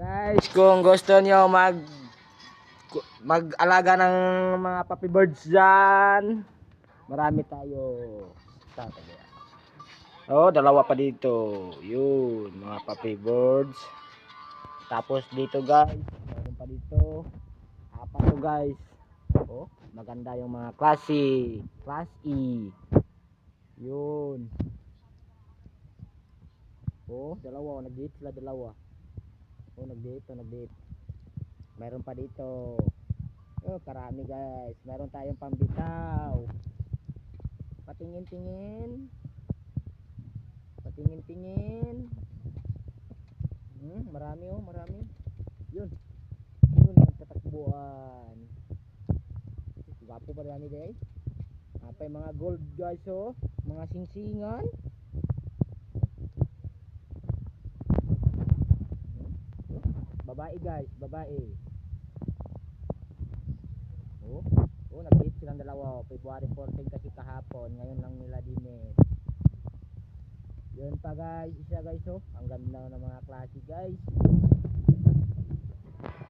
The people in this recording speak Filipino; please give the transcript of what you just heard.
Guys, kung gusto niyo mag-alaga ng mga puppy birds dyan, marami tayo. Oh, dalawa pa dito. Yun, mga puppy birds. Tapos dito guys, meron pa dito. Apat to guys. Oh, maganda yung mga class E. Yun. Oh, dalawa. Nag-date sila dalawa. Oh, nag-date. Meron pa dito. Oh, karami guys. Meron tayong pambitaw. Patingin-tingin. Marami oh, marami. Yun. Yun, nagtatakbuhan. Gwapo pa dami guys. Apay mga gold guys oh. Mga singsingan. Babae guys, babae. Oh, nag-date silang dalawa. February 14 kasi kahapon. Ngayon lang nila dinit. Yun pa guys, isa guys oh. Ang ganda ng mga klase guys.